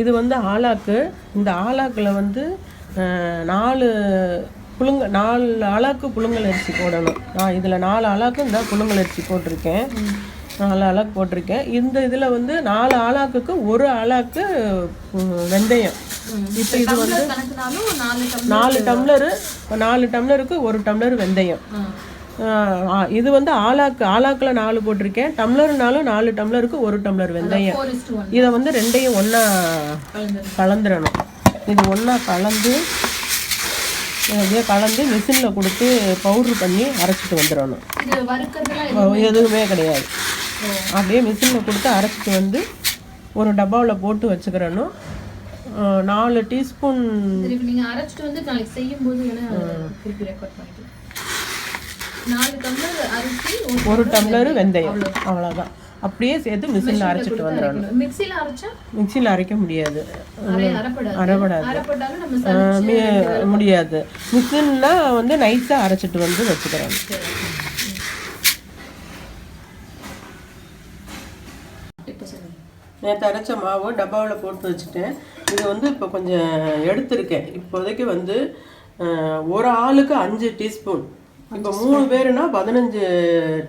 இது வந்து ஆலாக்கு. இந்த ஆலாக்கில் வந்து 4 ஆலாக்கு புழுங்கல் அரிசி போடணும். நான் இதில் 4 ஆலாக்கு இந்த புழுங்கல் அரிசி போட்டிருக்கேன். 4 ஆலாக்கு போட்டிருக்கேன். இந்த இதில் வந்து 4 ஆலாக்குக்கு 1 ஆலாக்கு வெந்தயம். இப்போ இது வந்து 4 டம்ளருக்கு 1 டம்ளர் வெந்தயம். இது வந்து ஆலாக்கில் 4 போட்டிருக்கேன். டம்ளர்னாலும் 4 டம்ளருக்கு 1 டம்ளர் வெந்தயம். இதை வந்து ரெண்டையும் ஒன்றா கலந்துடணும். இது ஒன்றா கலந்து மிஷினில் கொடுத்து பவுட்ரு பண்ணி அரைச்சிட்டு வந்துடணும். எதுவுமே கிடையாது. அப்படியே மிஷினில் கொடுத்து அரைச்சிட்டு வந்து ஒரு டப்பாவில் போட்டு வச்சுக்கிறணும். 4 டீஸ்பூன் நீங்கள் அரைச்சிட்டு வந்து நாளைக்கு செய்யும்போது 4 டம்ளர் அரிசி 1 டம்ளர் வெந்தயம், அவ்வளோதான். அப்படியே சேர்த்து மிஷினில் அரைச்சிட்டு வந்துடணும். மிக்சியில் அரைக்க முடியாது, முடியாது. மிஷின்னா வந்து நைஸாக அரைச்சிட்டு வந்து வச்சுக்கிறேன். நேற்று அரைச்ச மாவு டப்பாவில் போட்டு வச்சுட்டேன். இது வந்து இப்போ கொஞ்சம் எடுத்துருக்கேன். இப்போதைக்கு வந்து ஒரு ஆளுக்கு 5 டீஸ்பூன். இப்போ 3 பேருனா 15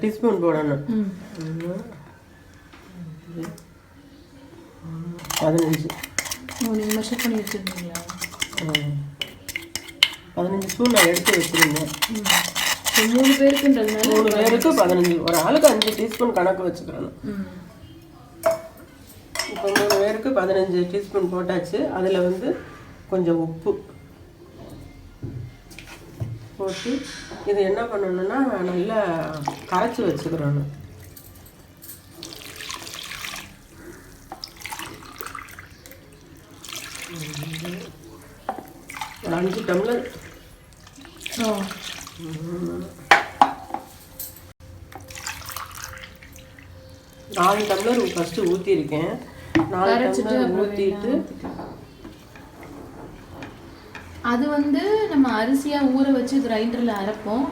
டீஸ்பூன் போடணும். 15 ஸ்பூன் நான் எடுத்து வச்சுருந்தேன். 3 பேருக்கு 15, ஒரு ஆளுக்கு 5 டீஸ்பூன் கணக்கு வச்சுக்கிறணும். இப்போ 3 பேருக்கு 15 டீஸ்பூன் போட்டாச்சு. அதில் வந்து கொஞ்சம் உப்பு போட்டு இது என்ன பண்ணணும்னா நல்லா கரைச்சி வச்சுக்கிறணும். ஒரு 5 டம்ளர் 4 டம்ளர் ஃபஸ்ட்டு ஊற்றிருக்கேன். 4 டம்ளர் ஊற்றிட்டு அது வந்து நம்ம அரிசியா ஊற வச்சு கிரைண்டர்ல அரைப்போம்.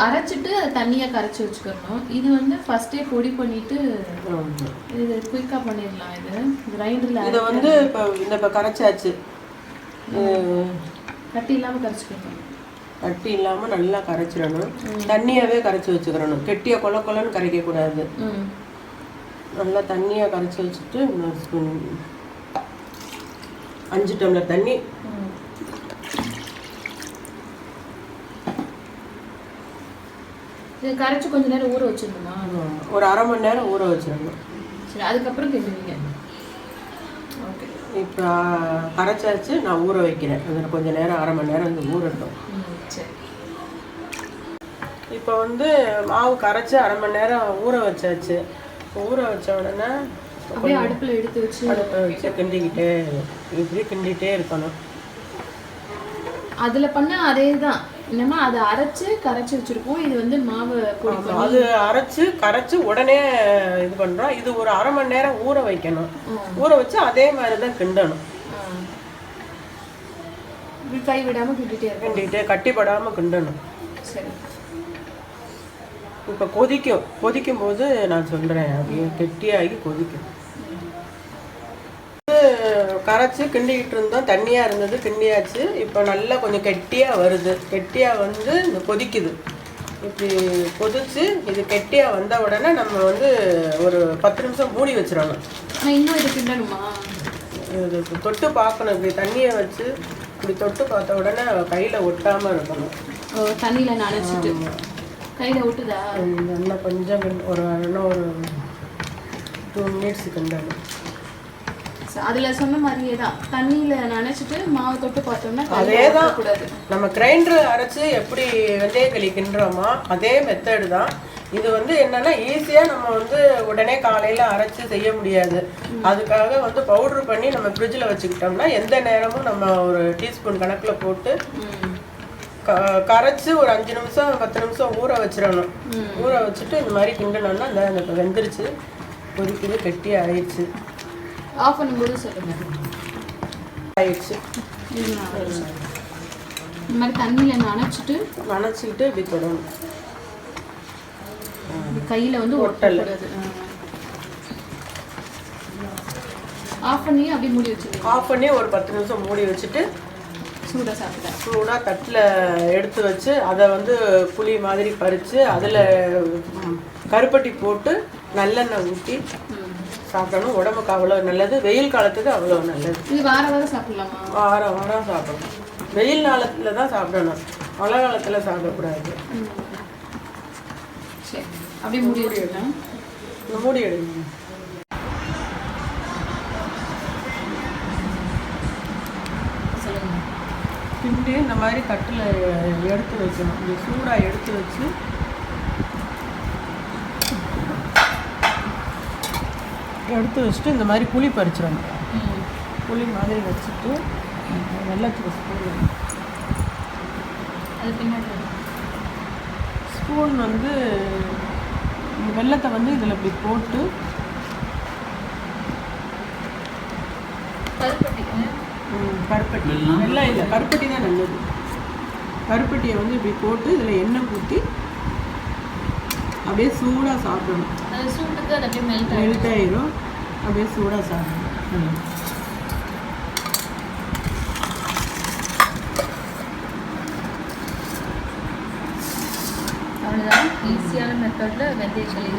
அரைச்சிட்டு அதை தண்ணியா கரைச்சி வச்சுக்கணும். இது வந்து ஃபர்ஸ்டே பொடி பண்ணிட்டு இது குயிக்கா பண்ணிடலாம். இது கிரைண்டர்ல இதை வந்து இப்போ கரைச்சாச்சு. கட்டி இல்லாம கரைச்சிக்கணும். கட்டி இல்லாமல் நல்லா கரைச்சிடணும். தண்ணியாகவே கரைச்சி வச்சுக்கிறணும். கெட்டியாக கொலன்னு கரைக்க கூடாது. நல்லா தண்ணியாக கரைச்சி வச்சுட்டு 5 டம்ளர் தண்ணி. கரைச்சி கொஞ்ச நேரம் ஊற வச்சிடணுமா? ஒரு அரை மணி நேரம் ஊற வச்சிடணும். சரி, அதுக்கப்புறம் கிண்டுவீங்க. ஓகே, இப்போ கரைச்சாச்சு. நான் ஊற வைக்கிறேன். அதில் கொஞ்சம் நேரம், அரை மணி நேரம் வந்து ஊறட்டும். சரி, இப்போ வந்து மாவு கரைச்சி அரை மணி நேரம் ஊற வச்சாச்சு. ஊற வச்ச உடனே அப்படியே அடுப்பில் எடுத்து வச்சு கிண்டிக்கிட்டே இப்படி கிண்டிகிட்டே இருக்கணும். அதில் பண்ண அதே தான். என்னமா அதை கரைச்சி வச்சுருக்கோம். இது வந்து மாவு அது கரைச்சி உடனே இது பண்ணுறோம். இது ஒரு அரை மணி நேரம் ஊற வைக்கணும். ஊற வச்சு அதே மாதிரி தான் கிண்டணும். கை விடாமல் கிண்டிகிட்டே கட்டிப்படாமல் கிண்டணும். சரி, இப்போ கொதிக்கும் போது நான் சொல்கிறேன். அப்படியே கெட்டியாகி கொதிக்கும். கரைச்சி கிண்டிக்கிட்டு இருந்தோம். தண்ணியாக இருந்தது, கிண்டியாச்சு. இப்போ நல்லா கொஞ்சம் கெட்டியாக வருது. கெட்டியாக வந்து இந்த கொதிக்குது. இப்படி கொதிச்சு இது கெட்டியாக வந்த உடனே நம்ம வந்து ஒரு 10 நிமிஷம் மூடி வச்சிடணும். இன்னும் இது கிண்டணுமா? இது தொட்டு பார்க்கணும். இப்படி தண்ணியை வச்சு இப்படி தொட்டு பார்த்த உடனே கையில் ஒட்டாமல் இருக்கணும். தண்ணியில் நனைச்சிட்டு கையில் ஒட்டுதா? நல்லா கொஞ்சம் ஒரு 2 மினிட்ஸ் கிண்டணும். அதில் சொன்ன மாதிரியே தான் தண்ணியில் நனைச்சிட்டு மாவு தொட்டு பார்த்தோம்னா அதே தான். நம்ம கிரைண்டர் அரைச்சி எப்படி வெந்தயக்களி கிண்டுறோமோ அதே மெத்தடு தான். இது வந்து என்னன்னா ஈஸியாக நம்ம வந்து உடனே காலையில் அரைச்சி செய்ய முடியாது. அதுக்காக வந்து பவுட்ரு பண்ணி நம்ம ஃப்ரிட்ஜில் வச்சுக்கிட்டோம்னா எந்த நேரமும் நம்ம ஒரு டீஸ்பூன் கணக்கில் போட்டு கரைச்சி ஒரு 5 நிமிஷம் 10 நிமிஷம் ஊற வச்சிடணும். ஊற வச்சுட்டு இந்த மாதிரி கிண்டணும்னா இந்த வெந்துருச்சு, கொதிக்குது, கெட்டி ஆயிடுச்சு. ஆஃப் பண்ணும்போது சொல்லுங்கள். ஆயிடுச்சு. இந்த மாதிரி தண்ணியில் நனைச்சிக்கிட்டு இப்படி தொடணும். கையில் வந்து ஒட்டக்கூடாது. ஆஃப் பண்ணி அப்படியே மூடி வச்சுருக்கோம். ஆஃப் பண்ணி ஒரு 10 நிமிஷம் மூடி வச்சுட்டு சூடாக சாப்பிட்டேன். சூடாக தட்டில் எடுத்து வச்சு அதை வந்து புளி மாதிரி பறித்து அதில் கருப்பட்டி போட்டு நல்லெண்ணெய் ஊற்றி சாப்பிடணும். உடம்புக்கு அவ்வளோ நல்லது, வெயில் காலத்துக்கு அவ்வளோ நல்லது. இது வாரம் சாப்பிடலாமா? வாரம் சாப்பிடணும். வெயில் காலத்தில் தான் சாப்பிடணும், மழை காலத்தில் சாப்பிடக்கூடாது. சரி, அப்படியே மூடி வச்சுட்டேன். மூடி எடுங்க. கிண்டி இந்த மாதிரி தட்டில் எடுத்து வைக்கணும். இந்த சூடாக எடுத்து வச்சு வச்சுட்டு இந்த மாதிரி புளி பறிச்சிடணும். புளி மாதிரி வச்சுட்டு வெள்ளத்துக்கு ஸ்பூன், அது பின்னாடி ஸ்பூன் வந்து வெள்ளத்தை வந்து இதில் இப்படி போட்டு கருப்பட்டி, வெள்ளம் இல்லை கருப்பட்டி தான் நல்லது. கருப்பட்டியை வந்து இப்படி போட்டு இதில் எண்ணெய் ஊற்றி அப்படியே சூடாக சாப்பிடணும். அது சூட்டுக்கு அது அப்படியே மெல்ட் ஆயிடும். அப்படியே சூடாக சாப்பிடணும். அவ்வளோதான், ஈஸியான மெத்தடில் வெந்தய களி.